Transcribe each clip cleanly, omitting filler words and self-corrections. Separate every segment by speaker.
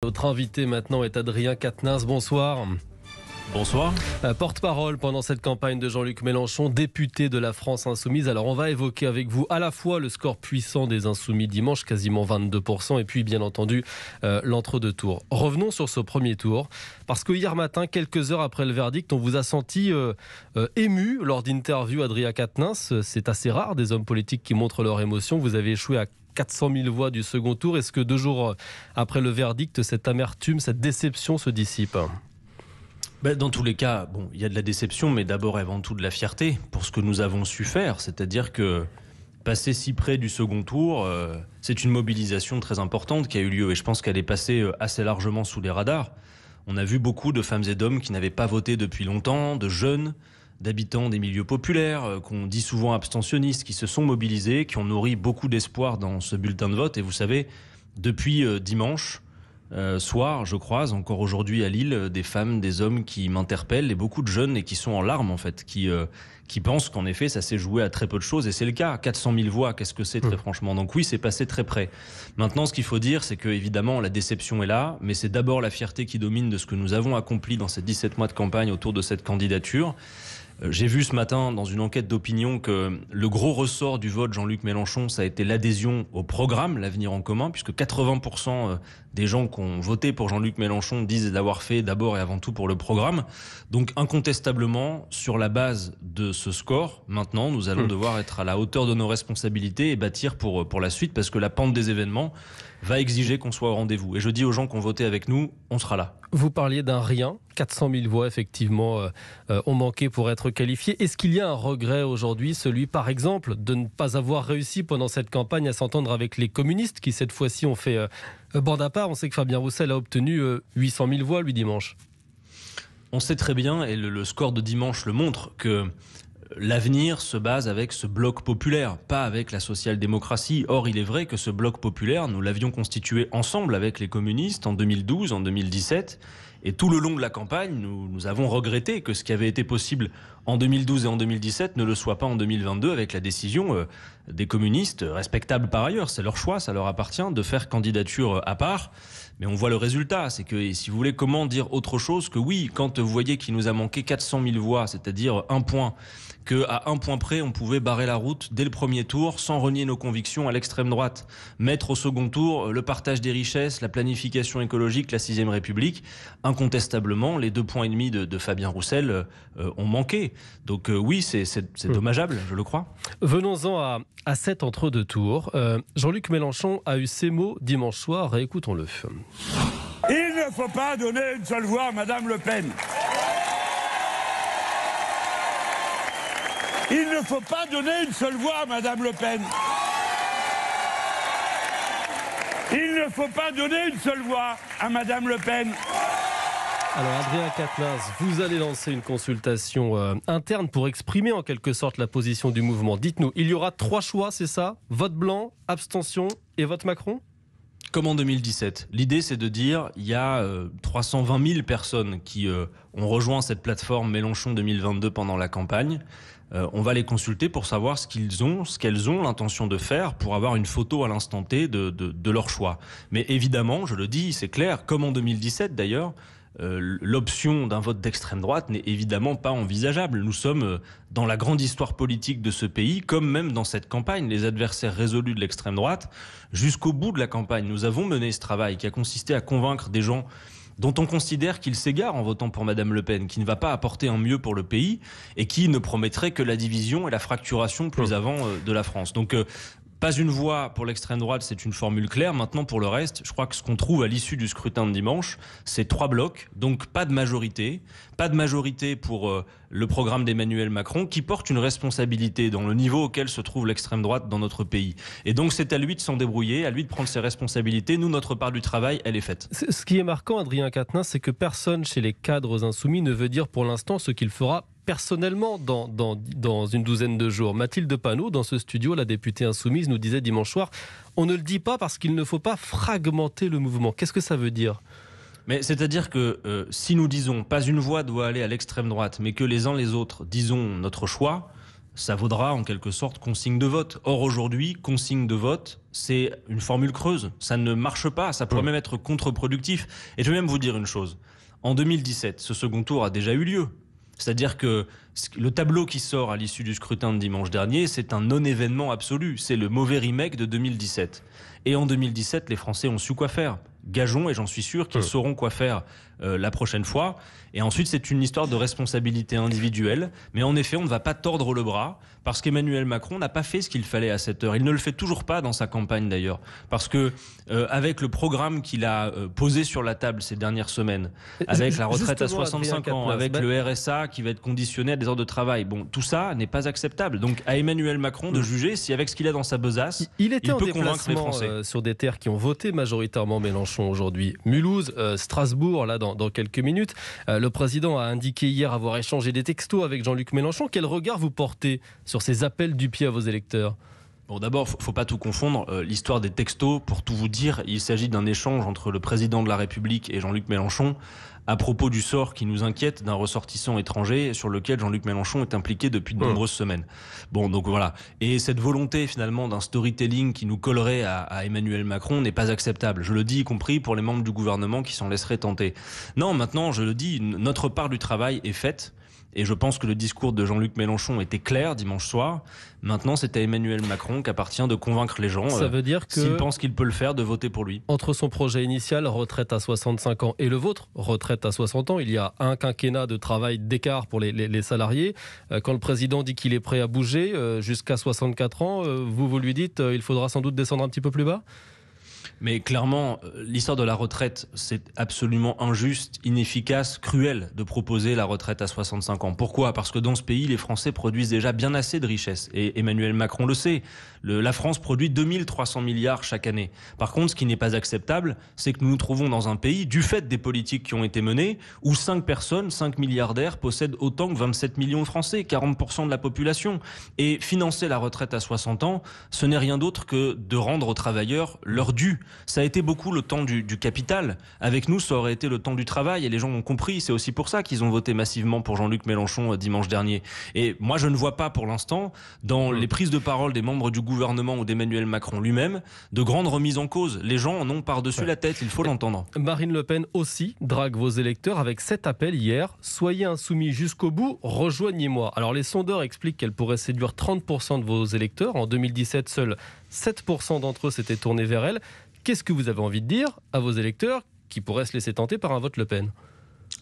Speaker 1: Notre invité maintenant est Adrien Quatennens. Bonsoir.
Speaker 2: Bonsoir.
Speaker 1: Porte-parole pendant cette campagne de Jean-Luc Mélenchon, député de la France Insoumise. Alors on va évoquer avec vous à la fois le score puissant des Insoumis dimanche, quasiment 22%, et puis bien entendu l'entre-deux tours. Revenons sur ce premier tour, parce que hier matin, quelques heures après le verdict, on vous a senti ému lors d'interviews. Adrien Quatennens, c'est assez rare des hommes politiques qui montrent leur émotion. Vous avez échoué à 400 000 voix du second tour. Est-ce que 2 jours après le verdict, cette amertume, cette déception se dissipe ?
Speaker 2: Dans tous les cas, il y a de la déception, mais d'abord et avant tout de la fierté pour ce que nous avons su faire. C'est-à-dire que passer si près du second tour, c'est une mobilisation très importante qui a eu lieu. Et je pense qu'elle est passée assez largement sous les radars. On a vu beaucoup de femmes et d'hommes qui n'avaient pas voté depuis longtemps, de jeunes, d'habitants des milieux populaires, qu'on dit souvent abstentionnistes, qui se sont mobilisés, qui ont nourri beaucoup d'espoir dans ce bulletin de vote. Et vous savez, depuis dimanche soir, je croise encore aujourd'hui à Lille des femmes, des hommes qui m'interpellent et beaucoup de jeunes et qui sont en larmes en fait, qui pensent qu'en effet ça s'est joué à très peu de choses et c'est le cas. 400 000 voix, qu'est-ce que c'est très franchement ? Donc oui, c'est passé très près. Maintenant, ce qu'il faut dire, c'est que évidemment la déception est là, mais c'est d'abord la fierté qui domine de ce que nous avons accompli dans ces 17 mois de campagne autour de cette candidature. J'ai vu ce matin dans une enquête d'opinion que le gros ressort du vote Jean-Luc Mélenchon, ça a été l'adhésion au programme L'Avenir en commun, puisque 80% des gens qui ont voté pour Jean-Luc Mélenchon disent l'avoir fait d'abord et avant tout pour le programme. Donc incontestablement, sur la base de ce score, maintenant, nous allons devoir être à la hauteur de nos responsabilités et bâtir pour la suite, parce que la pente des événements va exiger qu'on soit au rendez-vous. Et je dis aux gens qui ont voté avec nous, on sera là.
Speaker 1: Vous parliez d'un rien, 400 000 voix effectivement ont manqué pour être qualifiées. Est-ce qu'il y a un regret aujourd'hui, celui par exemple de ne pas avoir réussi pendant cette campagne à s'entendre avec les communistes qui cette fois-ci ont fait bande à part? On sait que Fabien Roussel a obtenu 800 000 voix lui dimanche.
Speaker 2: On sait très bien, et le score de dimanche le montre, que l'avenir se base avec ce bloc populaire, pas avec la social-démocratie. Or, il est vrai que ce bloc populaire, nous l'avions constitué ensemble avec les communistes en 2012, en 2017. Et tout le long de la campagne, nous avons regretté que ce qui avait été possible en 2012 et en 2017 ne le soit pas en 2022 avec la décision des communistes, respectables par ailleurs. C'est leur choix, ça leur appartient de faire candidature à part. Mais on voit le résultat, c'est que, si vous voulez, comment dire autre chose que oui, quand vous voyez qu'il nous a manqué 400 000 voix, c'est-à-dire un point, qu'à un point près, on pouvait barrer la route dès le premier tour sans renier nos convictions à l'extrême droite. Mettre au second tour le partage des richesses, la planification écologique, la 6ème République. Incontestablement, les 2,5 points de Fabien Roussel ont manqué. Donc oui, c'est dommageable, je le crois.
Speaker 1: Venons-en à cet entre-deux tours. Jean-Luc Mélenchon a eu ces mots dimanche soir, réécoutons-le.
Speaker 3: Il ne faut pas donner une seule voix à Madame Le Pen. Il ne faut pas donner une seule voix à Madame Le Pen. Il ne faut pas donner une seule voix à Madame Le Pen.
Speaker 1: Alors Adrien Quatennens, vous allez lancer une consultation interne pour exprimer en quelque sorte la position du mouvement. Dites-nous, il y aura 3 choix, c'est ça ? Vote blanc, abstention et vote Macron ?
Speaker 2: Comme en 2017. L'idée, c'est de dire il y a 320 000 personnes qui ont rejoint cette plateforme Mélenchon 2022 pendant la campagne. On va les consulter pour savoir ce qu'elles ont l'intention de faire pour avoir une photo à l'instant T de leur choix. Mais évidemment, je le dis, c'est clair, comme en 2017 d'ailleurs, l'option d'un vote d'extrême droite n'est évidemment pas envisageable. Nous sommes dans la grande histoire politique de ce pays, comme même dans cette campagne, les adversaires résolus de l'extrême droite. Jusqu'au bout de la campagne, nous avons mené ce travail qui a consisté à convaincre des gens dont on considère qu'ils s'égarent en votant pour Madame Le Pen, qui ne va pas apporter un mieux pour le pays et qui ne promettrait que la division et la fracturation plus avant de la France. Donc pas une voix pour l'extrême droite, c'est une formule claire. Maintenant, pour le reste, je crois que ce qu'on trouve à l'issue du scrutin de dimanche, c'est 3 blocs. Donc, pas de majorité. Pas de majorité pour le programme d'Emmanuel Macron, qui porte une responsabilité dans le niveau auquel se trouve l'extrême droite dans notre pays. Et donc, c'est à lui de s'en débrouiller, à lui de prendre ses responsabilités. Nous, notre part du travail, elle est faite.
Speaker 1: Ce qui est marquant, Adrien Quatennens, c'est que personne chez les cadres insoumis ne veut dire pour l'instant ce qu'il fera personnellement dans une douzaine de jours. Mathilde Panot, dans ce studio, la députée insoumise, nous disait dimanche soir, on ne le dit pas parce qu'il ne faut pas fragmenter le mouvement. Qu'est-ce que ça veut dire ?
Speaker 2: Mais c'est-à-dire que si nous disons pas une voix doit aller à l'extrême droite, mais que les uns les autres disons notre choix, ça vaudra en quelque sorte consigne de vote. Or aujourd'hui, consigne de vote, c'est une formule creuse. Ça ne marche pas, ça pourrait même être contre-productif. Et je vais même vous dire une chose. En 2017, ce second tour a déjà eu lieu. C'est-à-dire que le tableau qui sort à l'issue du scrutin de dimanche dernier, c'est un non-événement absolu. C'est le mauvais remake de 2017. Et en 2017, les Français ont su quoi faire. Gageons, et j'en suis sûr, qu'ils sauront quoi faire la prochaine fois. Et ensuite, c'est une histoire de responsabilité individuelle. Mais en effet, on ne va pas tordre le bras parce qu'Emmanuel Macron n'a pas fait ce qu'il fallait à cette heure. Il ne le fait toujours pas dans sa campagne d'ailleurs. Parce que avec le programme qu'il a posé sur la table ces dernières semaines, avec la retraite à 65 ans, avec le RSA qui va être conditionné à des heures de travail, bon, tout ça n'est pas acceptable. Donc à Emmanuel Macron de juger si avec ce qu'il a dans sa besace, il peut convaincre les Français.
Speaker 1: Sur des terres qui ont voté majoritairement Mélenchon aujourd'hui. Mulhouse, Strasbourg, là dans quelques minutes. Le président a indiqué hier avoir échangé des textos avec Jean-Luc Mélenchon. Quel regard vous portez sur ces appels du pied à vos électeurs ?
Speaker 2: Bon, d'abord, faut pas tout confondre. L'histoire des textos, pour tout vous dire, il s'agit d'un échange entre le président de la République et Jean-Luc Mélenchon à propos du sort qui nous inquiète d'un ressortissant étranger sur lequel Jean-Luc Mélenchon est impliqué depuis de nombreuses semaines. Bon, donc voilà. Et cette volonté finalement d'un storytelling qui nous collerait à Emmanuel Macron n'est pas acceptable. Je le dis, y compris pour les membres du gouvernement qui s'en laisseraient tenter. Non, maintenant, je le dis, notre part du travail est faite. Et je pense que le discours de Jean-Luc Mélenchon était clair dimanche soir. Maintenant, c'est à Emmanuel Macron qu'appartient de convaincre les gens,
Speaker 1: ça veut dire que
Speaker 2: s'il pense qu'il peut le faire, de voter pour lui.
Speaker 1: Entre son projet initial, retraite à 65 ans, et le vôtre, retraite à 60 ans, il y a un quinquennat de travail d'écart pour les salariés. Quand le président dit qu'il est prêt à bouger jusqu'à 64 ans, vous lui dites il faudra sans doute descendre un petit peu plus bas ?
Speaker 2: Mais clairement, l'histoire de la retraite, c'est absolument injuste, inefficace, cruel de proposer la retraite à 65 ans. Pourquoi ? Parce que dans ce pays, les Français produisent déjà bien assez de richesses. Et Emmanuel Macron le sait. La France produit 2300 milliards chaque année. Par contre, ce qui n'est pas acceptable, c'est que nous nous trouvons dans un pays, du fait des politiques qui ont été menées, où 5 personnes, 5 milliardaires, possèdent autant que 27 millions de Français, 40% de la population. Et financer la retraite à 60 ans, ce n'est rien d'autre que de rendre aux travailleurs leur dû. Ça a été beaucoup le temps du capital. Avec nous, ça aurait été le temps du travail et les gens ont compris. C'est aussi pour ça qu'ils ont voté massivement pour Jean-Luc Mélenchon dimanche dernier. Et moi, je ne vois pas pour l'instant, dans les prises de parole des membres du gouvernement ou d'Emmanuel Macron lui-même, de grandes remises en cause. Les gens en ont par-dessus la tête, il faut l'entendre.
Speaker 1: Marine Le Pen aussi drague vos électeurs avec cet appel hier. Soyez insoumis jusqu'au bout, rejoignez-moi. Alors les sondeurs expliquent qu'elle pourrait séduire 30% de vos électeurs. En 2017, seuls 7% d'entre eux s'étaient tournés vers elle. Qu'est-ce que vous avez envie de dire à vos électeurs qui pourraient se laisser tenter par un vote Le Pen ?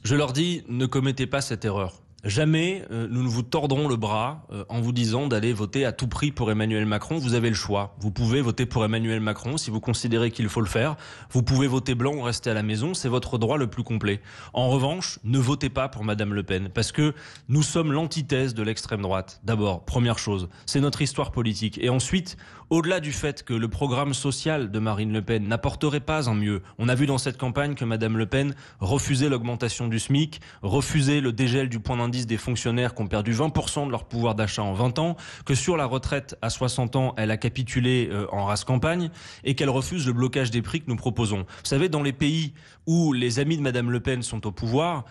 Speaker 2: Je leur dis, ne commettez pas cette erreur. Jamais nous ne vous tordrons le bras en vous disant d'aller voter à tout prix pour Emmanuel Macron. Vous avez le choix. Vous pouvez voter pour Emmanuel Macron si vous considérez qu'il faut le faire. Vous pouvez voter blanc ou rester à la maison. C'est votre droit le plus complet. En revanche, ne votez pas pour Madame Le Pen parce que nous sommes l'antithèse de l'extrême droite. D'abord, première chose, c'est notre histoire politique. Et ensuite, au-delà du fait que le programme social de Marine Le Pen n'apporterait pas un mieux, on a vu dans cette campagne que Madame Le Pen refusait l'augmentation du SMIC, refusait le dégel du point d'indice des fonctionnaires qui ont perdu 20% de leur pouvoir d'achat en 20 ans, que sur la retraite à 60 ans, elle a capitulé en rase campagne et qu'elle refuse le blocage des prix que nous proposons. Vous savez, dans les pays où les amis de Madame Le Pen sont au pouvoir,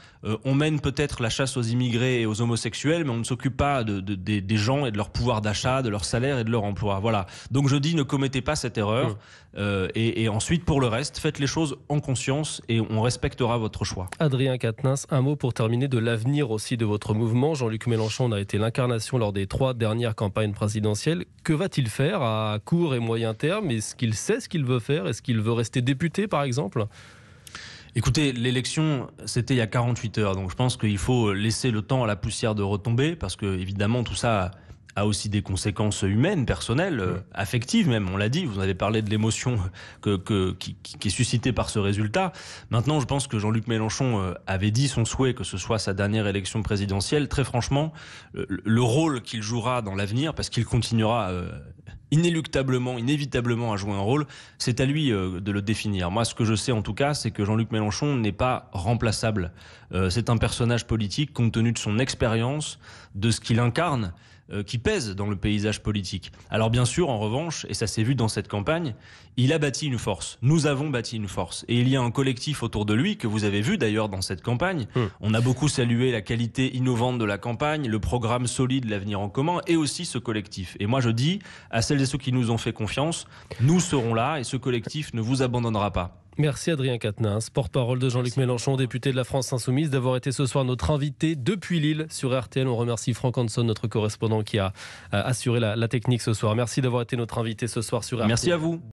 Speaker 2: on mène peut-être la chasse aux immigrés et aux homosexuels, mais on ne s'occupe pas des gens et de leur pouvoir d'achat, de leur salaire et de leur emploi. Voilà. Donc je dis, ne commettez pas cette erreur. Et ensuite, pour le reste, faites les choses en conscience et on respectera votre choix.
Speaker 1: Adrien Quatennens, un mot pour terminer de l'avenir aussi de votre mouvement. Jean-Luc Mélenchon a été l'incarnation lors des 3 dernières campagnes présidentielles. Que va-t-il faire à court et moyen terme ? Est-ce qu'il sait ce qu'il veut faire ? Est-ce qu'il veut rester député, par exemple ?
Speaker 2: Écoutez, l'élection, c'était il y a 48 heures. Donc je pense qu'il faut laisser le temps à la poussière de retomber parce que, évidemment, tout ça a aussi des conséquences humaines, personnelles, affectives même. On l'a dit, vous avez parlé de l'émotion qui est suscitée par ce résultat. Maintenant, je pense que Jean-Luc Mélenchon avait dit son souhait que ce soit sa dernière élection présidentielle. Très franchement, le rôle qu'il jouera dans l'avenir, parce qu'il continuera inéluctablement, inévitablement à jouer un rôle, c'est à lui de le définir. Moi, ce que je sais en tout cas, c'est que Jean-Luc Mélenchon n'est pas remplaçable. C'est un personnage politique compte tenu de son expérience, de ce qu'il incarne. qui pèse dans le paysage politique. Alors bien sûr, en revanche, et ça s'est vu dans cette campagne, il a bâti une force. Nous avons bâti une force. Et il y a un collectif autour de lui, que vous avez vu d'ailleurs dans cette campagne. On a beaucoup salué la qualité innovante de la campagne, le programme solide, l'avenir en commun, et aussi ce collectif. Et moi je dis à celles et ceux qui nous ont fait confiance, nous serons là et ce collectif ne vous abandonnera pas.
Speaker 1: Merci Adrien Quatennens, porte-parole de Jean-Luc Mélenchon, député de la France Insoumise, d'avoir été ce soir notre invité depuis Lille sur RTL. On remercie Franck Hanson, notre correspondant qui a assuré la technique ce soir. Merci d'avoir été notre invité ce soir sur RTL.
Speaker 2: Merci à vous.